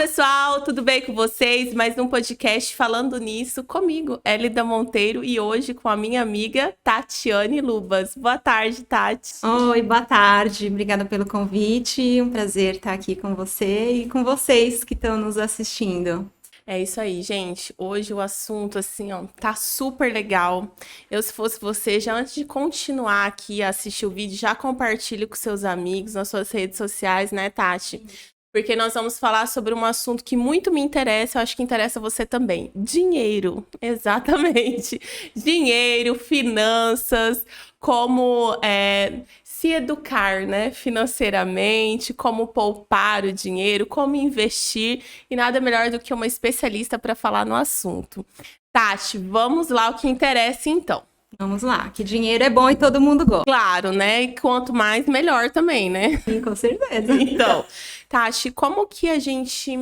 pessoal, tudo bem com vocês? Mais um podcast falando nisso comigo, Elida Monteiro, e hoje com a minha amiga Tatiane Lubas. Boa tarde, Tati. Oi, boa tarde. Obrigada pelo convite. Um prazer estar aqui com você e com vocês que estão nos assistindo. É isso aí, gente. Hoje o assunto, assim, ó, tá super legal. Eu, se fosse você, já antes de continuar aqui a assistir o vídeo, já compartilhe com seus amigos nas suas redes sociais, né, Tati? Porque nós vamos falar sobre um assunto que muito me interessa, eu acho que interessa você também. Dinheiro, exatamente. Dinheiro, finanças, como se educar, né, financeiramente, como poupar o dinheiro, como investir, e nada melhor do que uma especialista para falar no assunto. Tati, vamos lá, o que interessa então. Vamos lá, que dinheiro é bom e todo mundo gosta. Claro, né? E quanto mais, melhor também, né? Sim, com certeza. Então, Tati, como que a gente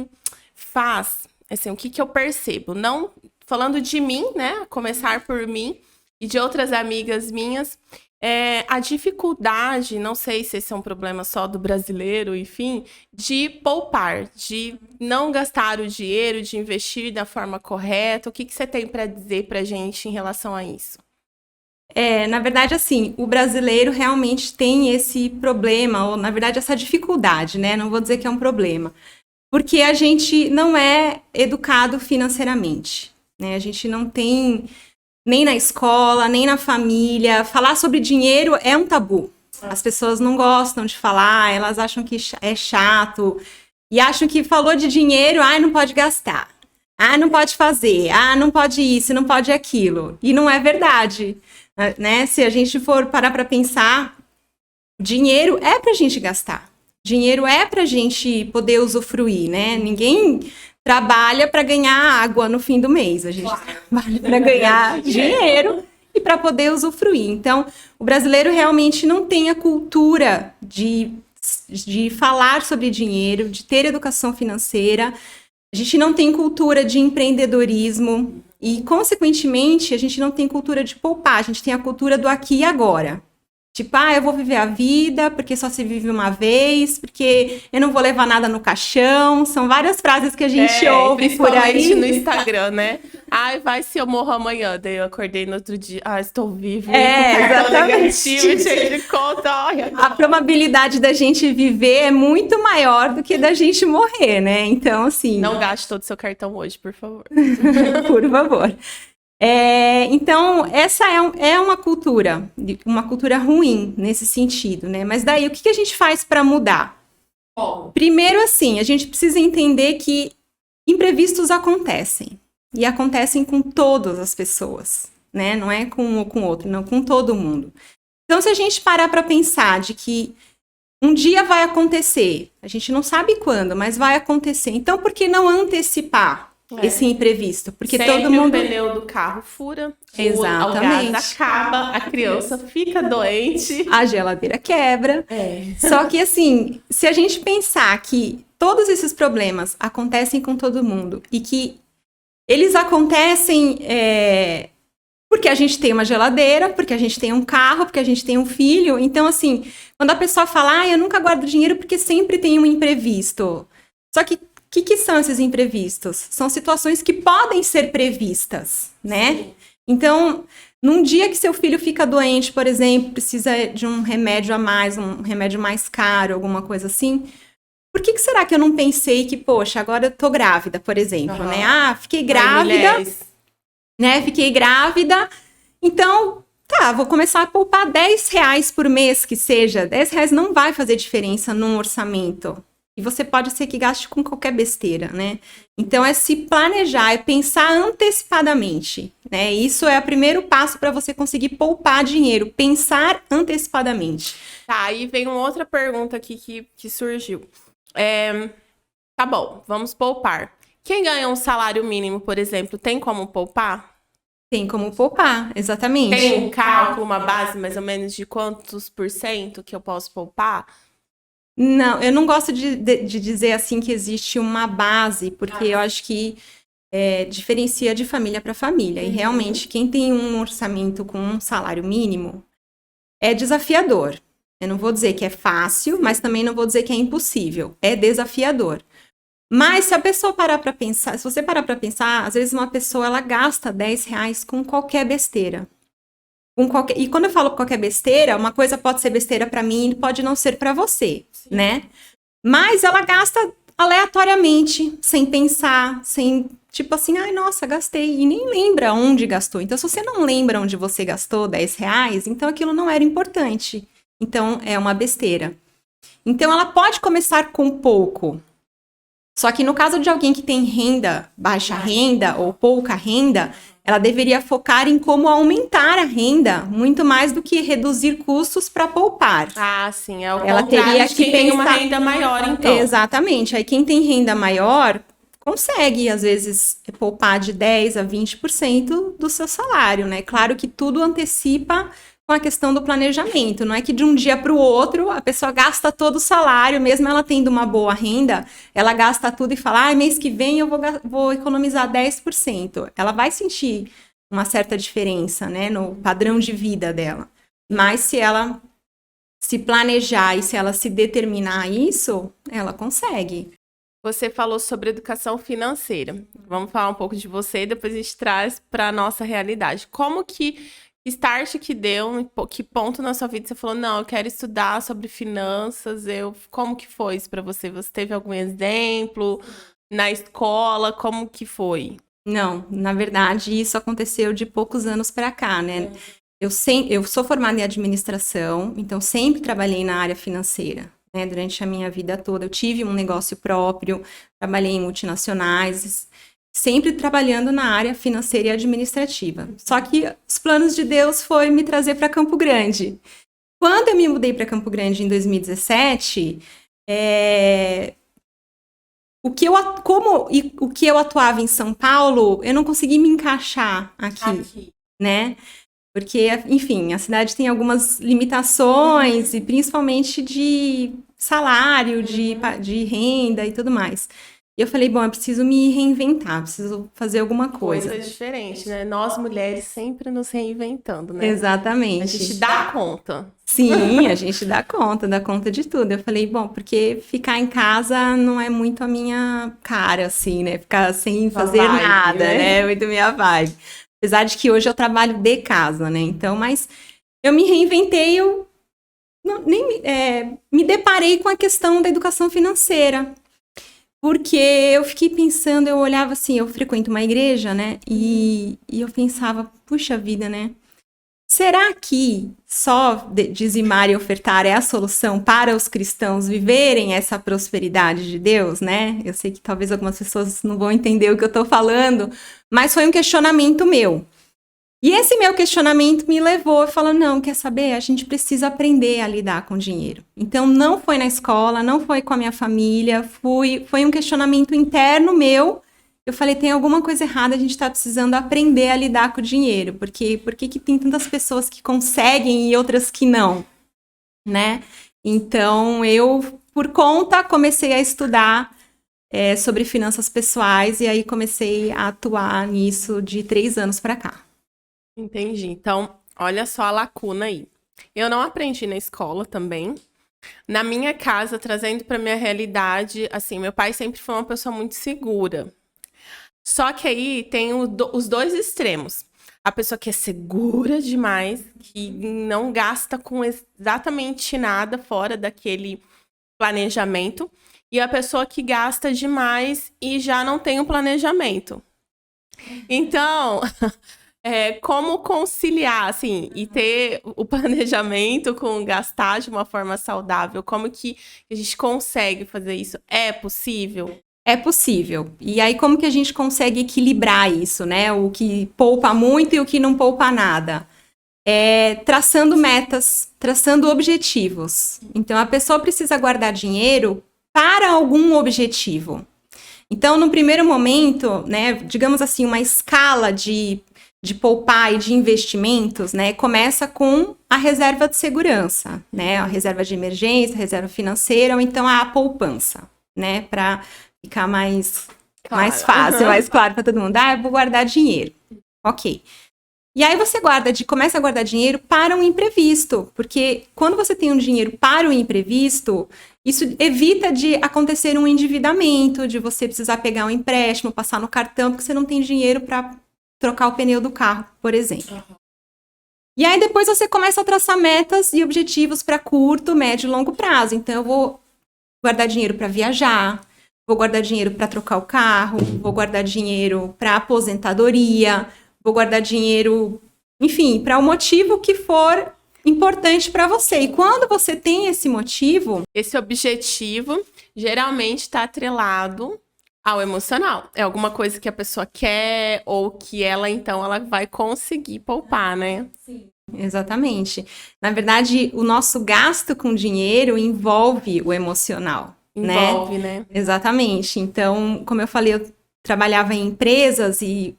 faz, assim, o que que eu percebo? Não falando de mim, né? A começar por mim e de outras amigas minhas, a dificuldade, não sei se esse é um problema só do brasileiro, enfim, de poupar, de não gastar o dinheiro, de investir da forma correta. O que que você tem para dizer pra gente em relação a isso? Na verdade, assim, o brasileiro realmente tem esse problema, ou na verdade essa dificuldade, né? Não vou dizer que é um problema, porque a gente não é educado financeiramente, né? A gente não tem, nem na escola, nem na família. Falar sobre dinheiro é um tabu. As pessoas não gostam de falar, elas acham que é chato, e acham que falou de dinheiro, não pode gastar. Não pode fazer. Não pode isso, não pode aquilo. E não é verdade. Né? Se a gente for parar para pensar, dinheiro é para a gente gastar. Dinheiro é para a gente poder usufruir, né? Ninguém trabalha para ganhar água no fim do mês. A gente trabalha para ganhar dinheiro e para poder usufruir. Então, o brasileiro realmente não tem a cultura de falar sobre dinheiro, de ter educação financeira. A gente não tem cultura de empreendedorismo e, consequentemente, a gente não tem cultura de poupar. A gente tem a cultura do aqui e agora. Tipo, eu vou viver a vida porque só se vive uma vez, porque eu não vou levar nada no caixão. São várias frases que a gente ouve por aí. No Instagram, né? Vai se eu morro amanhã. Daí eu acordei no outro dia. Estou vivo. Exatamente. Cheio de conta. A probabilidade da gente viver é muito maior do que da gente morrer, né? Então, assim... Não gaste todo o seu cartão hoje, por favor. Por favor. Então, essa é uma cultura ruim nesse sentido, né? Mas daí, o que a gente faz para mudar? Primeiro, assim, a gente precisa entender que imprevistos acontecem. E acontecem com todas as pessoas, né? Não é com um ou com outro, não, com todo mundo. Então, se a gente parar para pensar de que um dia vai acontecer, a gente não sabe quando, mas vai acontecer. Então, por que não antecipar esse imprevisto? Porque sempre todo mundo... o pneu do carro fura, exatamente, o gás acaba, a criança fica doente, a geladeira quebra. Só que, assim, se a gente pensar que todos esses problemas acontecem com todo mundo e que eles acontecem porque a gente tem uma geladeira, porque a gente tem um carro, porque a gente tem um filho. Então, assim, quando a pessoa fala, eu nunca guardo dinheiro porque sempre tem um imprevisto. Só que o que são esses imprevistos? São situações que podem ser previstas, né? Sim. Então, num dia que seu filho fica doente, por exemplo, precisa de um remédio a mais, um remédio mais caro, alguma coisa assim, por que será que eu não pensei que, poxa, agora eu tô grávida, por exemplo, né? Fiquei grávida, né? Fiquei grávida, então, vou começar a poupar R$10 por mês, que seja. R$10 não vai fazer diferença num orçamento. E você pode ser que gaste com qualquer besteira, né? Então, é se planejar, é pensar antecipadamente, né? Isso é o primeiro passo para você conseguir poupar dinheiro, pensar antecipadamente. Aí vem uma outra pergunta aqui que surgiu. Tá bom, vamos poupar. Quem ganha um salário mínimo, por exemplo, tem como poupar? Tem como poupar, exatamente. Tem um cálculo, uma base mais ou menos de quantos % que eu posso poupar? Não, eu não gosto de dizer assim que existe uma base, porque eu acho que diferencia de família para família. E realmente, quem tem um orçamento com um salário mínimo é desafiador. Eu não vou dizer que é fácil, mas também não vou dizer que é impossível. É desafiador. Mas se a pessoa parar para pensar, se você parar para pensar, às vezes uma pessoa ela gasta R$ 10 com qualquer besteira. E quando eu falo qualquer besteira, uma coisa pode ser besteira para mim e pode não ser para você, sim, né? Mas ela gasta aleatoriamente, sem pensar, sem, tipo assim, ai, nossa, gastei, e nem lembra onde gastou. Então, se você não lembra onde você gastou R$ 10, então aquilo não era importante. Então, é uma besteira. Então, ela pode começar com pouco. Só que no caso de alguém que tem renda, baixa renda ou pouca renda, ela deveria focar em como aumentar a renda, muito mais do que reduzir custos para poupar. Ah, sim, é o ela contrário teria de que quem pensar... tem uma renda maior, então. Exatamente. Aí quem tem renda maior consegue, às vezes, poupar de 10% a 20% do seu salário, né? Claro que tudo antecipa com a questão do planejamento. Não é que de um dia para o outro a pessoa gasta todo o salário, mesmo ela tendo uma boa renda, ela gasta tudo e fala, mês que vem eu vou economizar 10%. Ela vai sentir uma certa diferença, né, no padrão de vida dela. Mas se ela se planejar e se ela se determinar a isso, ela consegue. Você falou sobre educação financeira. Vamos falar um pouco de você e depois a gente traz para a nossa realidade. Como que start que deu, que ponto na sua vida você falou, não, eu quero estudar sobre finanças, como que foi isso para você? Você teve algum exemplo na escola? Como que foi? Não, na verdade, isso aconteceu de poucos anos para cá, né? Eu sou formada em administração, então sempre trabalhei na área financeira, né? Durante a minha vida toda. Eu tive um negócio próprio, trabalhei em multinacionais, sempre trabalhando na área financeira e administrativa. Só que os planos de Deus foi me trazer para Campo Grande. Quando eu me mudei para Campo Grande em 2017, o que eu atuava em São Paulo, eu não consegui me encaixar aqui. Né? Porque, enfim, a cidade tem algumas limitações, e principalmente de salário, de renda e tudo mais. E eu falei, bom, eu preciso me reinventar, preciso fazer alguma coisa. Coisa diferente, né? Nós, mulheres, sempre nos reinventando, né? Exatamente. A gente dá conta. Sim, a gente dá conta de tudo. Eu falei, bom, porque ficar em casa não é muito a minha cara, assim, né? Ficar sem fazer nada, né? Muito minha vibe. Apesar de que hoje eu trabalho de casa, né? Então, mas eu me reinventei, me deparei com a questão da educação financeira. Porque eu fiquei pensando, eu olhava assim, eu frequento uma igreja, né? E eu pensava, puxa vida, né? Será que só dizimar e ofertar é a solução para os cristãos viverem essa prosperidade de Deus, né? Eu sei que talvez algumas pessoas não vão entender o que eu tô falando, mas foi um questionamento meu. E esse meu questionamento me levou a falar, não, quer saber? A gente precisa aprender a lidar com dinheiro. Então, não foi na escola, não foi com a minha família, foi um questionamento interno meu. Eu falei, tem alguma coisa errada, a gente está precisando aprender a lidar com o dinheiro. Porque por que tem tantas pessoas que conseguem e outras que não? Né? Então, eu, por conta, comecei a estudar sobre finanças pessoais e aí comecei a atuar nisso de 3 anos para cá. Entendi. Então, olha só a lacuna aí. Eu não aprendi na escola também. Na minha casa, trazendo para minha realidade, assim, meu pai sempre foi uma pessoa muito segura. Só que aí tem os dois extremos. A pessoa que é segura demais, que não gasta com exatamente nada fora daquele planejamento. E a pessoa que gasta demais e já não tem um planejamento. Então... como conciliar, assim, e ter o planejamento com gastar de uma forma saudável? Como que a gente consegue fazer isso? É possível? É possível. E aí, como que a gente consegue equilibrar isso, né? O que poupa muito e o que não poupa nada? Traçando metas, traçando objetivos. Então, a pessoa precisa guardar dinheiro para algum objetivo. Então, no primeiro momento, né, digamos assim, uma escala de poupar e de investimentos, né, começa com a reserva de segurança, né, a reserva de emergência, a reserva financeira, ou então a poupança, né, para ficar mais fácil, mais claro para todo mundo. Eu vou guardar dinheiro. Ok. E aí você começa a guardar dinheiro para um imprevisto, porque quando você tem um dinheiro para um imprevisto, Isso evita de acontecer um endividamento, de você precisar pegar um empréstimo, passar no cartão, porque você não tem dinheiro para trocar o pneu do carro, por exemplo. E aí depois você começa a traçar metas e objetivos para curto, médio e longo prazo. Então eu vou guardar dinheiro para viajar, vou guardar dinheiro para trocar o carro, vou guardar dinheiro para aposentadoria, vou guardar dinheiro, enfim, para o motivo que for importante para você. E quando você tem esse motivo... Esse objetivo geralmente está atrelado ao emocional. É alguma coisa que a pessoa quer ou que ela, então, ela vai conseguir poupar, né? Sim. Exatamente. Na verdade, o nosso gasto com dinheiro envolve o emocional. Envolve, né? Exatamente. Então, como eu falei, eu trabalhava em empresas e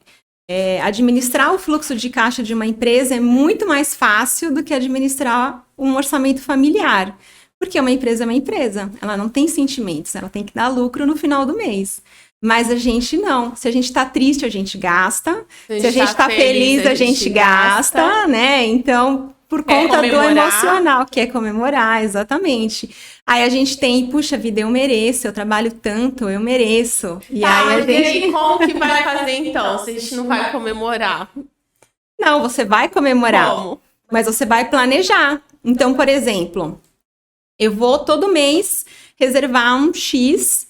administrar o fluxo de caixa de uma empresa é muito mais fácil do que administrar um orçamento familiar. Porque uma empresa é uma empresa, ela não tem sentimentos, ela tem que dar lucro no final do mês. Mas a gente não. Se a gente tá triste, a gente gasta. Se a gente tá feliz, a gente gasta, né? Então, por conta do emocional, quer comemorar, exatamente. Aí a gente tem, puxa vida, eu mereço, eu trabalho tanto, eu mereço. E aí a gente... como que vai fazer então, se a gente não vai comemorar? Não, você vai comemorar. Como? Mas você vai planejar. Então, por exemplo, eu vou todo mês reservar um X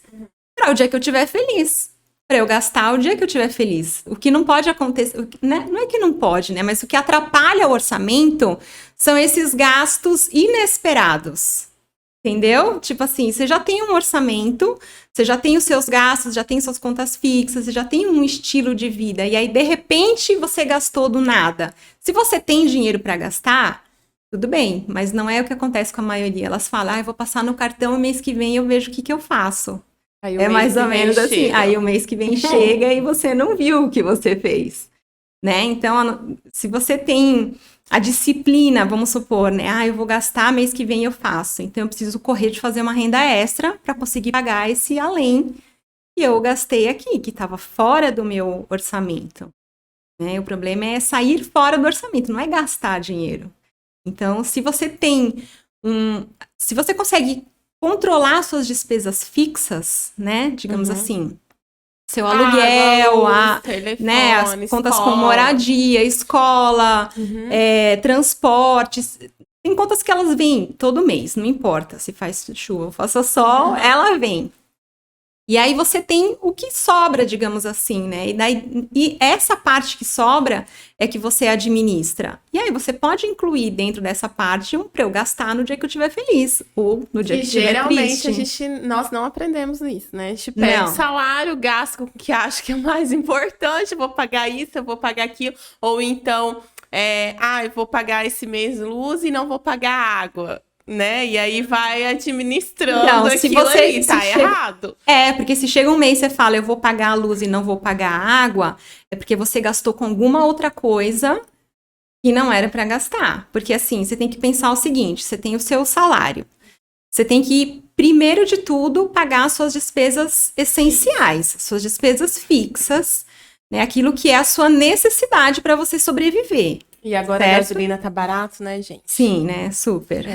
para o dia que eu estiver feliz. Para eu gastar o dia que eu estiver feliz. O que não pode acontecer, né? Não é que não pode, né? Mas o que atrapalha o orçamento são esses gastos inesperados. Entendeu? Tipo assim, você já tem um orçamento, você já tem os seus gastos, já tem suas contas fixas, você já tem um estilo de vida. E aí, de repente, você gastou do nada. Se você tem dinheiro para gastar, tudo bem. Mas não é o que acontece com a maioria. Elas falam, eu vou passar no cartão o mês que vem eu vejo o que eu faço. É mais ou menos assim. Aí o mês que vem chega e você não viu o que você fez, né? Então, se você tem a disciplina, vamos supor, né? Eu vou gastar, mês que vem eu faço. Então, eu preciso correr de fazer uma renda extra para conseguir pagar esse além que eu gastei aqui, que estava fora do meu orçamento, né? O problema é sair fora do orçamento, não é gastar dinheiro. Então, se você tem se você consegue controlar suas despesas fixas, né? Digamos assim, seu aluguel, luz, telefone, né? As contas com moradia, escola, transportes. Tem contas que elas vêm todo mês, não importa se faz chuva ou faça sol, ela vem. E aí você tem o que sobra, digamos assim, né? E essa parte que sobra é que você administra. E aí você pode incluir dentro dessa parte para eu gastar no dia que eu estiver feliz ou no dia que estiver triste. Geralmente nós não aprendemos isso, né? A gente pega o salário, gasta com o que acha que é mais importante, eu vou pagar isso, eu vou pagar aquilo. Ou então, eu vou pagar esse mês luz e não vou pagar água. Né? E aí vai administrando aquilo ali, tá errado. Porque se chega um mês e você fala, eu vou pagar a luz e não vou pagar a água, é porque você gastou com alguma outra coisa que não era para gastar. Porque assim, você tem que pensar o seguinte, você tem o seu salário. Você tem que, primeiro de tudo, pagar suas despesas essenciais, suas despesas fixas, né? Aquilo que é a sua necessidade para você sobreviver. E agora a gasolina tá barato, né, gente? Sim, né? Super.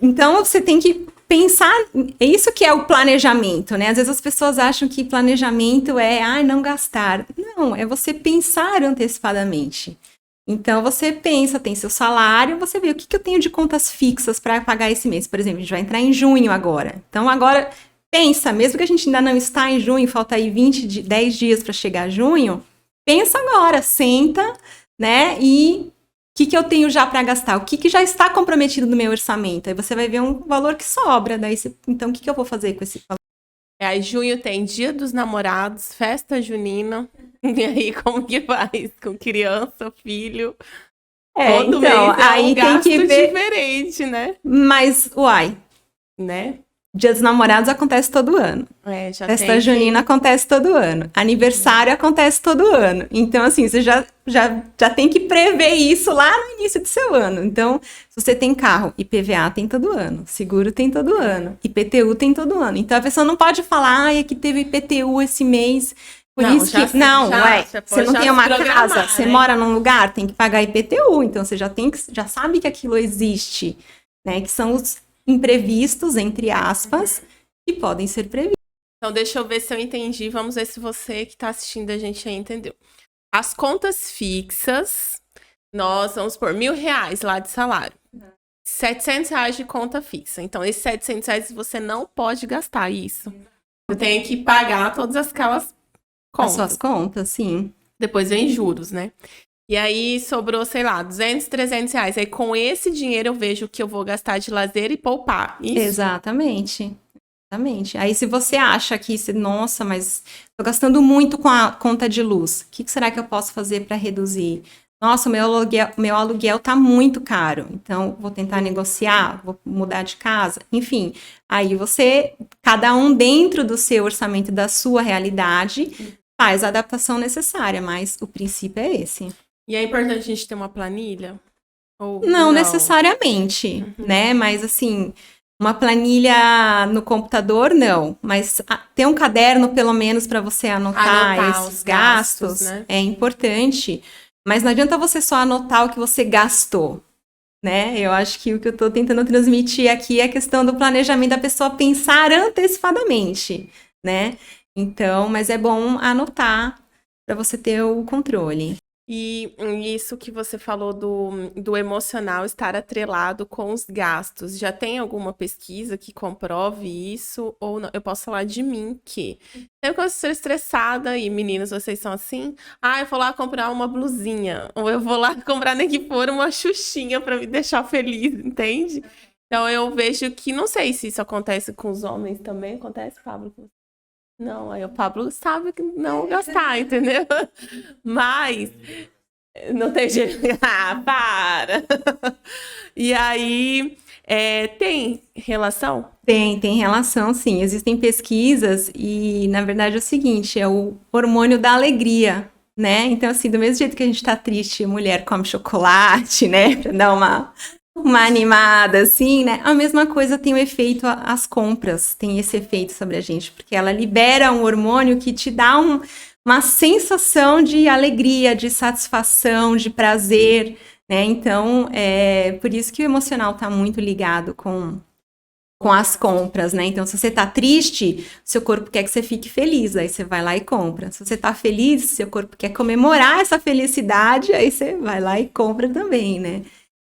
Então, você tem que pensar... É isso que é o planejamento, né? Às vezes as pessoas acham que planejamento é, não gastar. Não, é você pensar antecipadamente. Então, você pensa, tem seu salário, você vê o que eu tenho de contas fixas para pagar esse mês. Por exemplo, a gente vai entrar em junho agora. Então, agora, pensa, mesmo que a gente ainda não está em junho, falta aí 10 dias para chegar a junho... Pensa agora, senta, né? E o que eu tenho já para gastar? O que já está comprometido no meu orçamento? Aí você vai ver um valor que sobra. Então, o que eu vou fazer com esse valor? Aí, junho tem Dia dos Namorados, festa junina. E aí, como que faz? Com criança, filho? Todo mês aí gasto tem que ver diferente, né? Mas, né? Dia dos Namorados acontece todo ano. Festa junina acontece todo ano. Aniversário acontece todo ano. Então, assim, você já tem que prever isso lá no início do seu ano. Então, se você tem carro, IPVA tem todo ano. Seguro tem todo ano. IPTU tem todo ano. Então, a pessoa não pode falar, é que teve IPTU esse mês. Por isso que... você não tem uma casa, você mora num lugar, tem que pagar IPTU. Então, você já sabe que aquilo existe, né? Que são os imprevistos, entre aspas, que podem ser previstos. Então, deixa eu ver se eu entendi. Vamos ver se você que está assistindo a gente aí entendeu. As contas fixas, nós vamos por R$ 1.000 lá de salário. R$ 700 de conta fixa. Então, esses R$ 700 você não pode gastar isso. Você tem que pagar todas aquelas contas. As suas contas, sim. Depois vem juros, né? E aí sobrou, sei lá, R$ 200, R$ 300. Aí com esse dinheiro eu vejo o que eu vou gastar de lazer e poupar. Isso? Exatamente. Exatamente. Aí se você acha que, nossa, mas tô gastando muito com a conta de luz, o que será que eu posso fazer para reduzir? Nossa, meu aluguel tá muito caro, então vou tentar negociar, vou mudar de casa, enfim. Aí cada um dentro do seu orçamento, da sua realidade, faz a adaptação necessária, mas o princípio é esse. E é importante a gente ter uma planilha? Ou não necessariamente, né? Mas assim, uma planilha no computador, não. Mas ter um caderno, pelo menos, para você anotar esses gastos, né? É importante. Mas não adianta você só anotar o que você gastou, né? Eu acho que o que eu estou tentando transmitir aqui é a questão do planejamento da pessoa pensar antecipadamente, né? Então, mas é bom anotar para você ter o controle. E isso que você falou do emocional estar atrelado com os gastos. Já tem alguma pesquisa que comprove isso? Ou não? Eu posso falar de mim que... Sempre que eu estou estressada, e meninas, vocês são assim? Eu vou lá comprar uma blusinha. Ou eu vou lá comprar, nem que for, uma xuxinha para me deixar feliz, entende? Então eu vejo que... Não sei se isso acontece com os homens também. Acontece, Pablo? Não, aí o Pablo sabe que não gastar, entendeu? Mas não tem jeito. Para! E aí, tem relação? Tem relação, sim. Existem pesquisas e, na verdade, é o seguinte, é o hormônio da alegria, né? Então, assim, do mesmo jeito que a gente tá triste, a mulher come chocolate, né? Pra dar uma animada, assim, né? A mesma coisa tem o efeito, as compras tem esse efeito sobre a gente, porque ela libera um hormônio que te dá uma sensação de alegria, de satisfação, de prazer, né? Então, por isso que o emocional tá muito ligado com as compras, né? Então, se você tá triste, seu corpo quer que você fique feliz, aí você vai lá e compra. Se você tá feliz, seu corpo quer comemorar essa felicidade, aí você vai lá e compra também, né?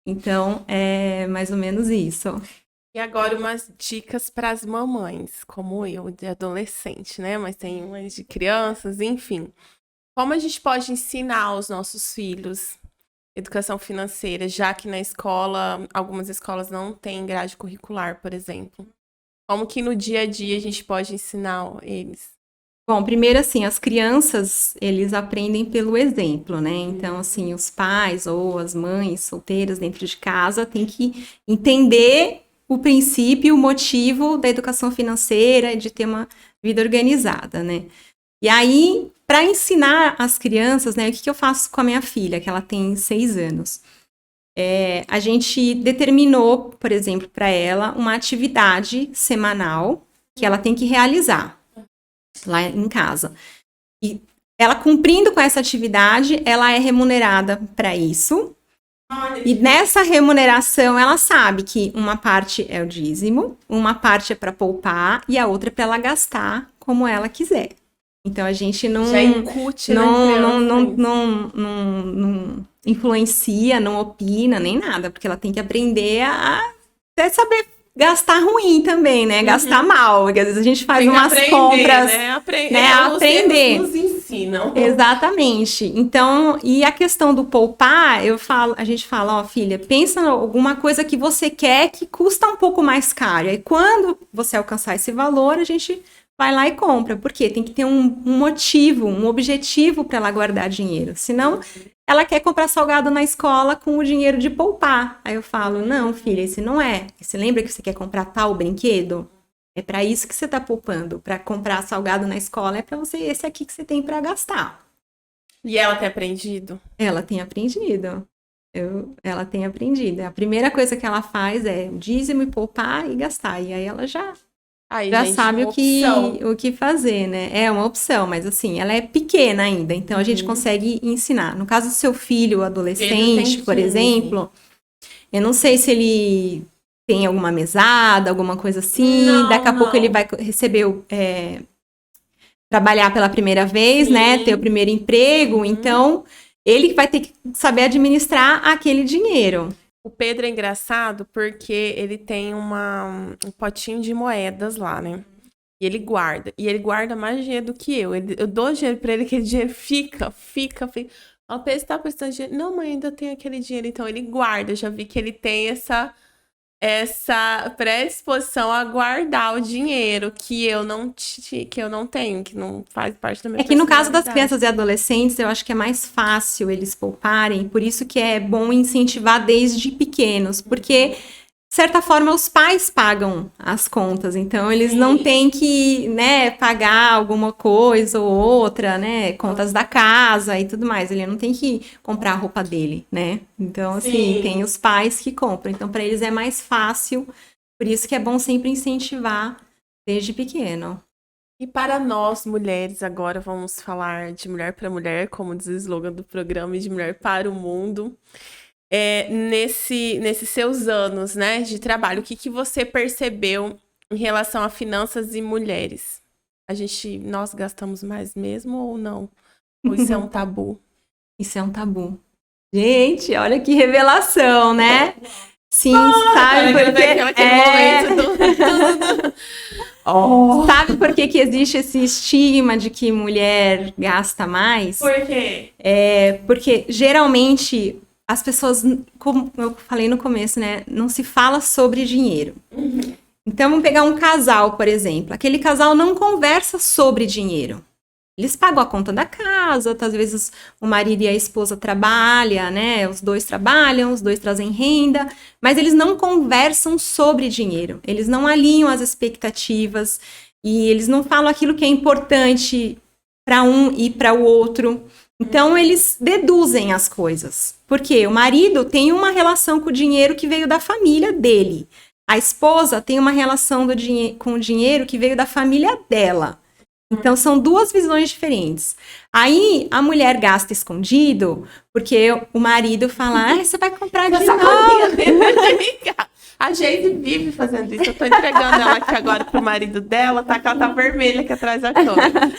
Então, é mais ou menos isso. E agora umas dicas para as mamães, como eu, de adolescente, né? Mas tem umas de crianças, enfim. Como a gente pode ensinar aos nossos filhos educação financeira, já que na escola, algumas escolas não têm grade curricular, por exemplo? Como que no dia a dia a gente pode ensinar eles? Bom, primeiro assim, as crianças, eles aprendem pelo exemplo, né? Então, assim, os pais ou as mães solteiras dentro de casa têm que entender o princípio, o motivo da educação financeira, de ter uma vida organizada, né? E aí, para ensinar as crianças, né, o que eu faço com a minha filha, que ela tem 6 anos? A gente determinou, por exemplo, para ela, uma atividade semanal que ela tem que realizar lá em casa. E ela cumprindo com essa atividade, ela é remunerada para isso. E nessa remuneração, ela sabe que uma parte é o dízimo, uma parte é para poupar e a outra é para ela gastar como ela quiser. Então a gente não influencia, não opina, nem nada, porque ela tem que aprender a até saber gastar ruim também, né? Gastar mal, porque às vezes a gente faz umas compras, né? Aprender. Nos ensinam. Exatamente. Então, e a questão do poupar, a gente fala, ó, filha, pensa em alguma coisa que você quer que custa um pouco mais caro. E quando você alcançar esse valor, a gente vai lá e compra. Por quê? Tem que ter um motivo, um objetivo para ela guardar dinheiro. Senão, ela quer comprar salgado na escola com o dinheiro de poupar. Aí eu falo, não, filha, esse não é. Você lembra que você quer comprar tal brinquedo? É para isso que você está poupando. Para comprar salgado na escola é para você esse aqui que você tem para gastar. E ela tem aprendido? Ela tem aprendido. Ela tem aprendido. A primeira coisa que ela faz é dízimo e poupar e gastar. E aí ela já gente, sabe o que fazer, né? É uma opção, mas assim, ela é pequena ainda, então a gente consegue ensinar. No caso do seu filho adolescente, por exemplo, eu não sei se ele tem alguma mesada, alguma coisa assim. Não, Daqui a pouco não. ele vai receber, trabalhar pela primeira vez, Sim. né? Ter o primeiro emprego. Então, ele vai ter que saber administrar aquele dinheiro. O Pedro é engraçado porque ele tem um potinho de moedas lá, né? E ele guarda. E ele guarda mais dinheiro do que eu. Eu dou dinheiro pra ele, aquele dinheiro fica. O Pedro, você tá precisando de dinheiro? Não, mãe, ainda tenho aquele dinheiro. Então ele guarda. Eu já vi que ele tem essa predisposição a guardar o dinheiro que eu não tenho, que não faz parte da minha É que no caso das personalidade. crianças e adolescentes, eu acho que é mais fácil eles pouparem, por isso que é bom incentivar desde pequenos, porque, de certa forma, os pais pagam as contas, então eles não têm que, né, pagar alguma coisa ou outra, né, contas da casa e tudo mais, ele não tem que comprar a roupa dele, né, então, assim, Sim. tem os pais que compram, então para eles é mais fácil, por isso que é bom sempre incentivar desde pequeno. E para nós, mulheres, agora vamos falar de mulher para mulher, como diz o slogan do programa, e de mulher para o mundo. Nesses seus anos, né, de trabalho, o que você percebeu em relação a finanças e mulheres? Nós gastamos mais mesmo ou não? Ou isso é um tabu? Isso é um tabu. Gente, olha que revelação, né? Sim, sabe por quê? Sabe por que existe esse estigma de que mulher gasta mais? Por quê? Porque geralmente as pessoas, como eu falei no começo, né, não se fala sobre dinheiro. Então vamos pegar um casal, por exemplo. Aquele casal não conversa sobre dinheiro. Eles pagam a conta da casa, às vezes o marido e a esposa trabalham, né? Os dois trabalham, os dois trazem renda, mas eles não conversam sobre dinheiro. Eles não alinham as expectativas e eles não falam aquilo que é importante para um e para o outro. Então eles deduzem as coisas. Porque o marido tem uma relação com o dinheiro que veio da família dele. A esposa tem uma relação com o dinheiro que veio da família dela. Então, são duas visões diferentes. Aí, a mulher gasta escondido, porque o marido fala, você vai comprar de novo. A Geise vive fazendo isso. Eu tô entregando ela aqui agora pro marido dela, tá? Que ela tá vermelha aqui atrás da câmera.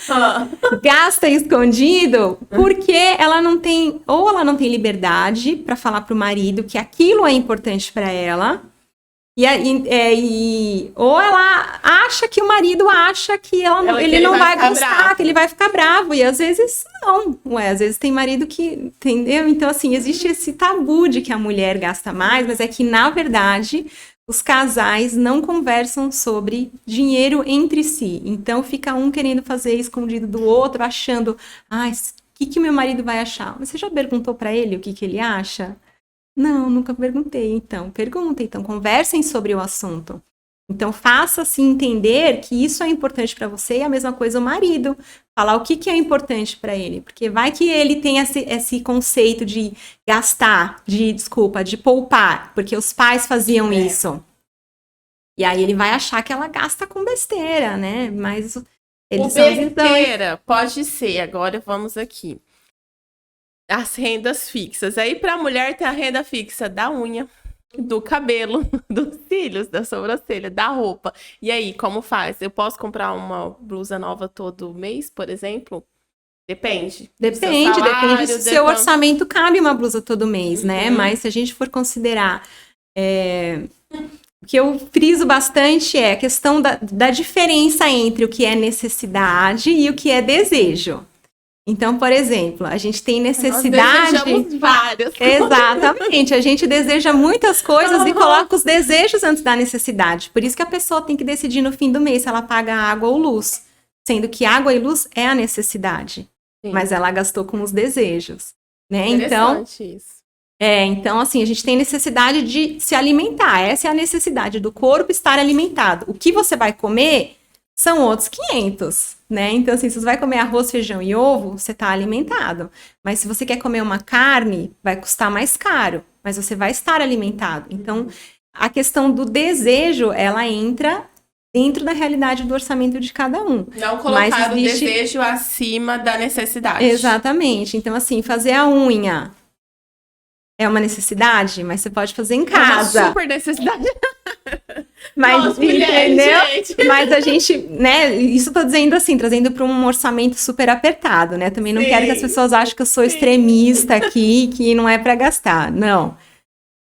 Gasta escondido porque ela não tem, ou ela não tem liberdade para falar pro marido que aquilo é importante para ela, ou ela acha que o marido acha que ele não vai gostar, que ele vai ficar bravo. E às vezes não. Às vezes tem marido que, entendeu? Então, assim, existe esse tabu de que a mulher gasta mais, mas é que, na verdade, os casais não conversam sobre dinheiro entre si. Então, fica um querendo fazer escondido do outro, achando, o que meu marido vai achar? Mas você já perguntou para ele o que ele acha? Não, nunca perguntei. Então, perguntem. Então, conversem sobre o assunto. Então, faça-se entender que isso é importante para você e a mesma coisa o marido. Falar o que é importante para ele. Porque vai que ele tem esse conceito de gastar, de poupar. Porque os pais faziam isso. E aí ele vai achar que ela gasta com besteira, né? Mas eles são besteira pode ser. Agora vamos aqui. As rendas fixas. Aí, para a mulher, tem a renda fixa da unha, do cabelo, dos cílios, da sobrancelha, da roupa. E aí, como faz? Eu posso comprar uma blusa nova todo mês, por exemplo? Depende. Depende se o seu orçamento cabe uma blusa todo mês, né? Mas se a gente for considerar... O que eu friso bastante é a questão da diferença entre o que é necessidade e o que é desejo. Então, por exemplo, a gente tem necessidade... Nós desejamos várias. Exatamente, a gente deseja muitas coisas e coloca os desejos antes da necessidade. Por isso que a pessoa tem que decidir no fim do mês se ela paga água ou luz. Sendo que água e luz é a necessidade. Sim. Mas ela gastou com os desejos. Né? Interessante isso. Então, assim, a gente tem necessidade de se alimentar. Essa é a necessidade do corpo estar alimentado. O que você vai comer... são outros 500, né? Então, assim, se você vai comer arroz, feijão e ovo, você tá alimentado. Mas se você quer comer uma carne, vai custar mais caro, mas você vai estar alimentado. Então, a questão do desejo, ela entra dentro da realidade do orçamento de cada um. Não colocar o desejo acima da necessidade. Exatamente. Então, assim, fazer a unha é uma necessidade, mas você pode fazer em casa. É uma super necessidade. Mas, Nós, mulheres, entendeu? gente. Mas a gente, né, isso eu tô dizendo assim, trazendo para um orçamento super apertado, né? Também não Sim, quero que as pessoas achem que eu sou sim. extremista aqui, que não é para gastar. Não.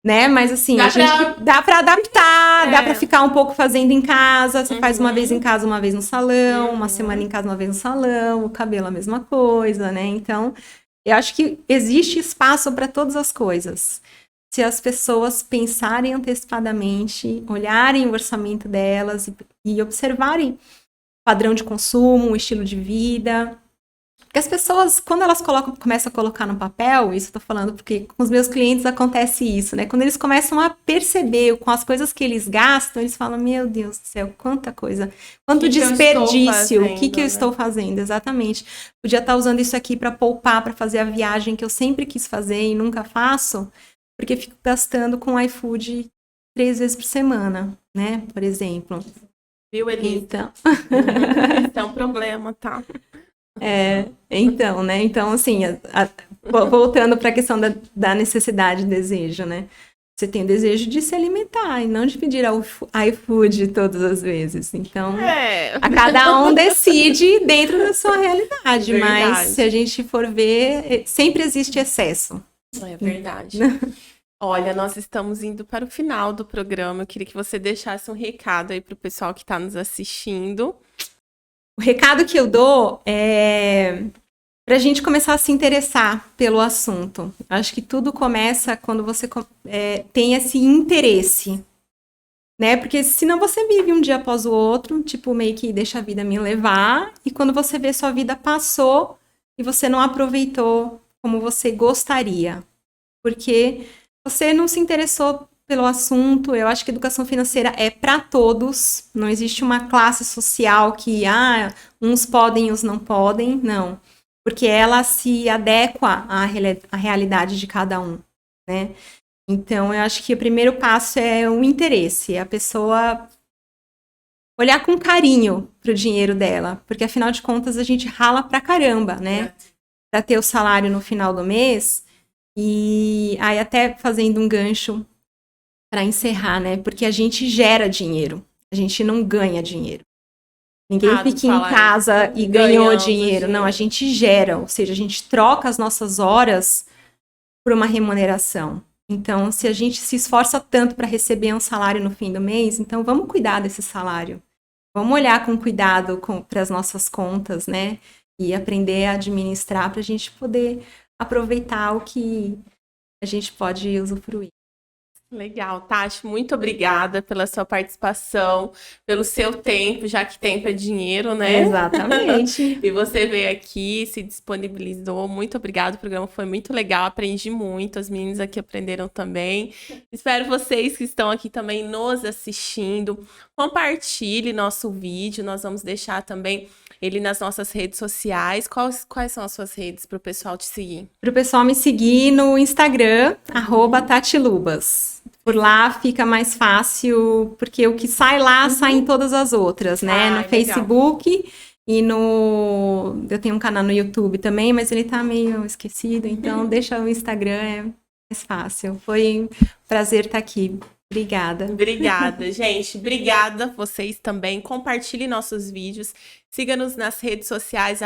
Né? Mas assim, Dá a gente pra- dá para adaptar, dá para É. ficar um pouco fazendo em casa. Você faz uma Uhum. vez em casa, uma vez no salão, uma Uhum. semana em casa, uma vez no salão, o cabelo a mesma coisa, né? Então, eu acho que existe espaço para todas as coisas. Se as pessoas pensarem antecipadamente, olharem o orçamento delas e observarem o padrão de consumo, o estilo de vida. Porque as pessoas, quando elas começam a colocar no papel, isso eu tô falando porque com os meus clientes acontece isso, né? Quando eles começam a perceber com as coisas que eles gastam, eles falam, meu Deus do céu, quanta coisa, quanto Que eu estou desperdício, o que eu fazendo, né? estou fazendo, exatamente. Podia estar usando isso aqui para poupar, para fazer a viagem que eu sempre quis fazer e nunca faço, porque fico gastando com iFood 3 vezes por semana, né? Por exemplo. Viu, Elisa? Então, Esse é um problema, tá? então, né? Então, assim, voltando para a questão da necessidade e desejo, né? Você tem o desejo de se alimentar e não de pedir ao iFood todas as vezes. Então, É. a cada um decide dentro da sua realidade. Mas Verdade. se a gente for ver, sempre existe excesso. É verdade. Olha, nós estamos indo para o final do programa. Eu queria que você deixasse um recado aí para o pessoal que está nos assistindo. O recado que eu dou é para a gente começar a se interessar pelo assunto. Acho que tudo começa quando você tem esse interesse, né? Porque senão você vive um dia após o outro, tipo, meio que deixa a vida me levar, e quando você vê sua vida passou e você não aproveitou como você gostaria, porque você não se interessou pelo assunto. Eu acho que educação financeira é para todos, não existe uma classe social que, uns podem, uns não podem, não. Porque ela se adequa à realidade de cada um, né? Então, eu acho que o primeiro passo é o interesse, a pessoa olhar com carinho pro dinheiro dela, porque afinal de contas a gente rala pra caramba, né? Para ter o salário no final do mês. E aí até fazendo um gancho para encerrar, né? Porque a gente gera dinheiro, a gente não ganha dinheiro. Ninguém fica em casa e ganhou dinheiro. Não, a gente gera, ou seja, a gente troca as nossas horas por uma remuneração. Então, se a gente se esforça tanto para receber um salário no fim do mês, então vamos cuidar desse salário. Vamos olhar com cuidado para as nossas contas, né? E aprender a administrar para a gente poder aproveitar o que a gente pode usufruir. Legal, Tati, muito obrigada pela sua participação, pelo seu tempo, já que tempo é dinheiro, né? Exatamente. E você veio aqui, se disponibilizou. Muito obrigada, o programa foi muito legal, aprendi muito, as meninas aqui aprenderam também. Espero vocês que estão aqui também nos assistindo. Compartilhe nosso vídeo, nós vamos deixar também ele nas nossas redes sociais. Quais são as suas redes para o pessoal te seguir? Para o pessoal me seguir no Instagram, @tatilubas. Por lá fica mais fácil, porque o que sai lá sai em todas as outras, né? No Facebook e no... Eu tenho um canal no YouTube também, mas ele tá meio esquecido, então deixa o Instagram, é mais fácil. Foi um prazer estar aqui. Obrigada. Obrigada, gente. Obrigada vocês também. Compartilhe nossos vídeos. Siga-nos nas redes sociais,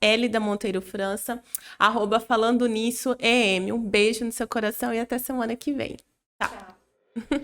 @LdaMonteiroFrança, @Falando Nisso EM. Um beijo no seu coração e até semana que vem. Tchau.